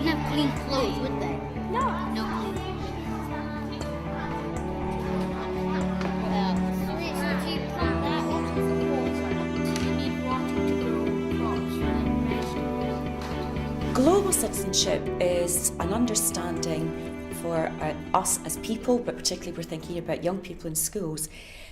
wouldn't have clean clothes, would they? No. No clean clothes. So do you plant that water for water? Do you need water to grow crops, right? Global citizenship is an understanding for us as people, but particularly we're thinking about young people in schools,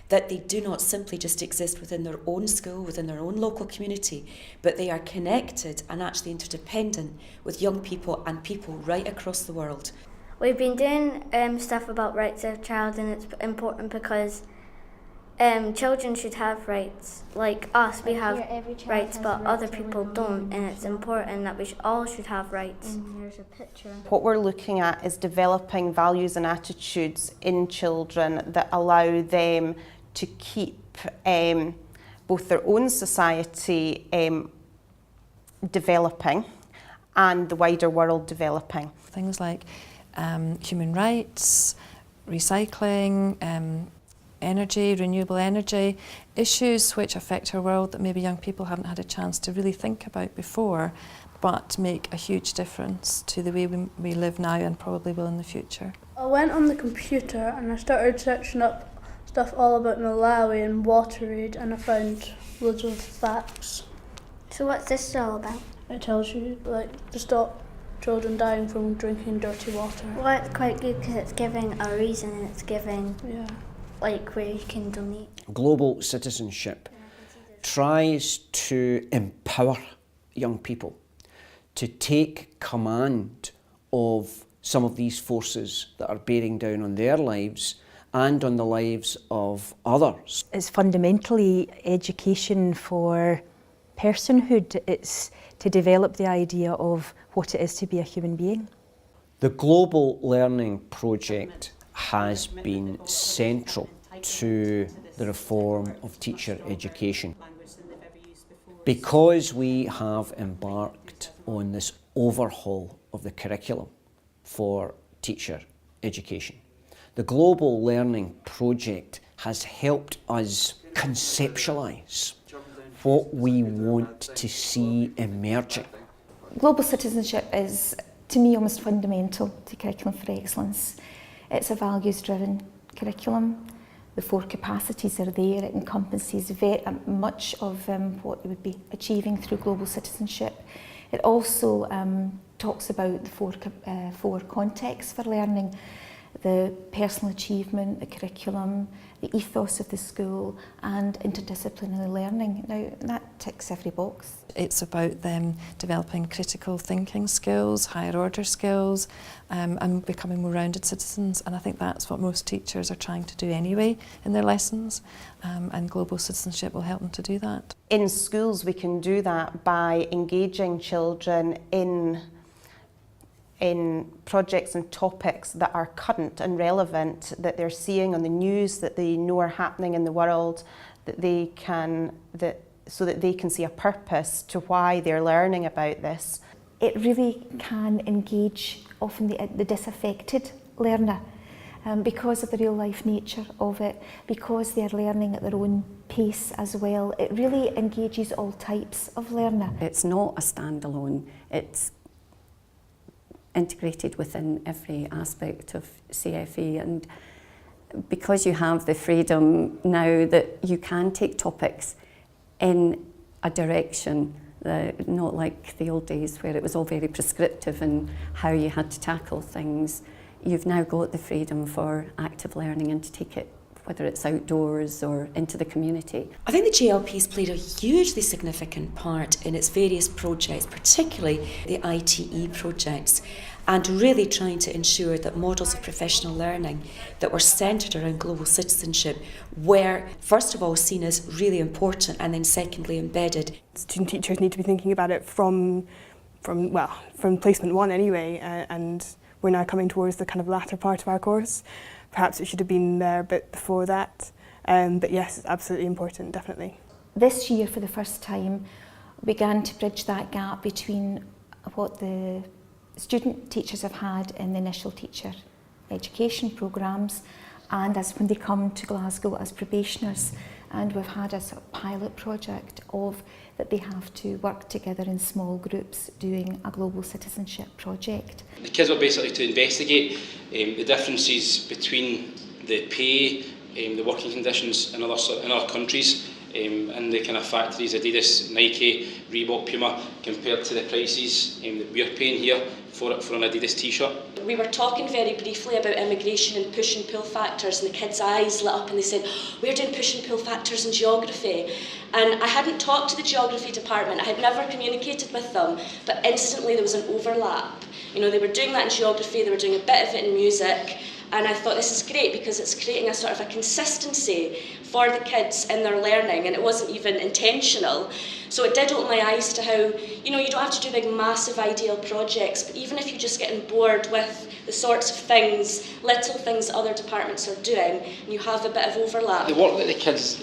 that they do not simply just exist within their own school, within their own local community, but they are connected and actually interdependent with young people and people right across the world. We've been doing stuff about rights of child, and it's important because children should have rights. Like us, we have rights, but other people don't, and it's important that we all should have rights. And here's a picture. What we're looking at is developing values and attitudes in children that allow them to keep both their own society developing and the wider world developing. Things like human rights, recycling, energy, renewable energy, issues which affect our world that maybe young people haven't had a chance to really think about before, but make a huge difference to the way we live now and probably will in the future. I went on the computer and I started searching up stuff all about Malawi and water aid, and I found loads of facts. So what's this all about? It tells you to stop children dying from drinking dirty water. Well, it's quite good because it's giving a reason, and it's giving where you can donate. Global citizenship tries to empower young people to take command of some of these forces that are bearing down on their lives and on the lives of others. It's fundamentally education for personhood. It's to develop the idea of what it is to be a human being. The Global Learning Project has been central to the reform of teacher education. Because we have embarked on this overhaul of the curriculum for teacher education, the Global Learning Project has helped us conceptualise what we want to see emerging. Global citizenship is, to me, almost fundamental to Curriculum for Excellence. It's a values-driven curriculum. The 4 capacities are there. It encompasses very much of what you would be achieving through global citizenship. It also talks about the 4 contexts for learning: the personal achievement, the curriculum, the ethos of the school, and interdisciplinary learning. Now, that ticks every box. It's about them developing critical thinking skills, higher order skills, and becoming more rounded citizens. And I think that's what most teachers are trying to do anyway in their lessons, and global citizenship will help them to do that. In schools, we can do that by engaging children in projects and topics that are current and relevant, that they're seeing on the news, that they know are happening in the world, so that they can see a purpose to why they're learning about this. It really can engage often the disaffected learner because of the real life nature of it, because they're learning at their own pace as well. It really engages all types of learner. It's not a standalone, it's integrated within every aspect of CFE, and because you have the freedom now that you can take topics in a direction, not like the old days where it was all very prescriptive in how you had to tackle things. You've now got the freedom for active learning and to take it, whether it's outdoors or into the community. I think the GLP has played a hugely significant part in its various projects, particularly the ITE projects, and really trying to ensure that models of professional learning that were centred around global citizenship were, first of all, seen as really important, and then secondly, embedded. Student teachers need to be thinking about it from placement 1 anyway, and we're now coming towards the kind of latter part of our course. Perhaps it should have been there a bit before that, but yes, it's absolutely important, definitely. This year, for the first time, began to bridge that gap between what the student teachers have had in the initial teacher education programmes and as when they come to Glasgow as probationers. and we've had a sort of pilot project of that they have to work together in small groups doing a global citizenship project. The kids were basically to investigate the differences between the pay, the working conditions in other countries, and the kind of factories, Adidas, Nike, Reebok, Puma, compared to the prices that we're paying here for an Adidas t-shirt. We were talking very briefly about immigration and push and pull factors, and the kids' eyes lit up and they said, we're doing push and pull factors in geography. And I hadn't talked to the geography department, I had never communicated with them, but instantly there was an overlap. You know, they were doing that in geography, they were doing a bit of it in music, and I thought this is great because it's creating a sort of a consistency for the kids in their learning, and it wasn't even intentional. So it did open my eyes to how, you know, you don't have to do big massive ideal projects, but even if you're just getting bored with the sorts of things, little things that other departments are doing, and you have a bit of overlap. The work that the kids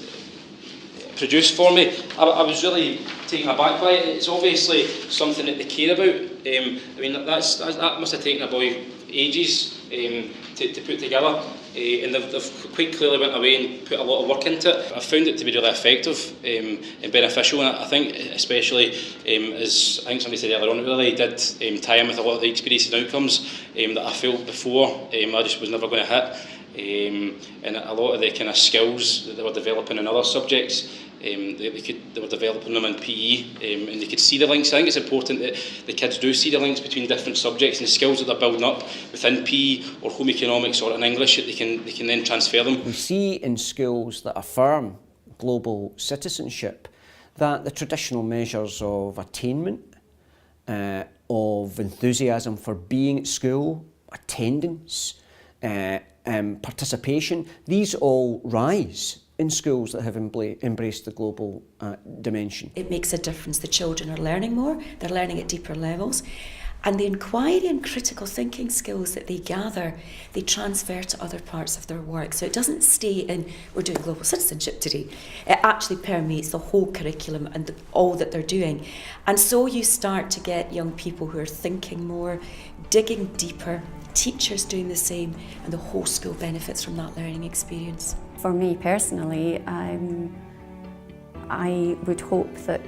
produced for me, I was really taken aback by it. It's obviously something that they care about. I mean, that must have taken a boy ages to put together, and they've quite clearly went away and put a lot of work into it. I found it to be really effective and beneficial, and I think especially, as I think somebody said earlier on, it really did tie in with a lot of the experiences and outcomes that I felt before I just was never going to hit, and a lot of the kind of skills that they were developing in other subjects, they were developing them in PE, and they could see the links. I think it's important that the kids do see the links between different subjects and the skills that they're building up within PE or home economics or in English, that they can then transfer them. We see in schools that affirm global citizenship that the traditional measures of attainment, of enthusiasm for being at school, attendance, participation, these all rise in schools that have embraced the global dimension. It makes a difference. The children are learning more, they're learning at deeper levels, and the inquiry and critical thinking skills that they gather, they transfer to other parts of their work. So it doesn't stay in, we're doing global citizenship today. It actually permeates the whole curriculum and all that they're doing. And so you start to get young people who are thinking more, digging deeper, teachers doing the same, and the whole school benefits from that learning experience. For me personally, I would hope that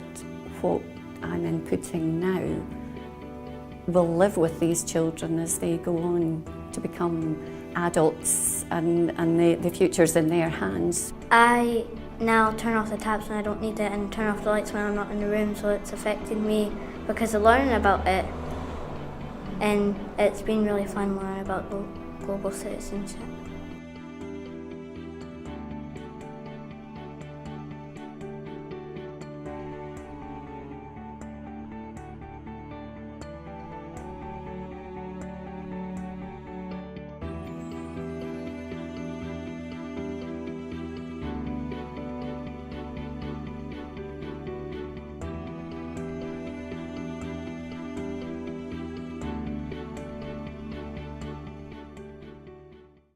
what I'm inputting now will live with these children as they go on to become adults, and the future's in their hands. I now turn off the taps when I don't need it and turn off the lights when I'm not in the room, so it's affected me because of learning about it, and it's been really fun learning about global citizenship.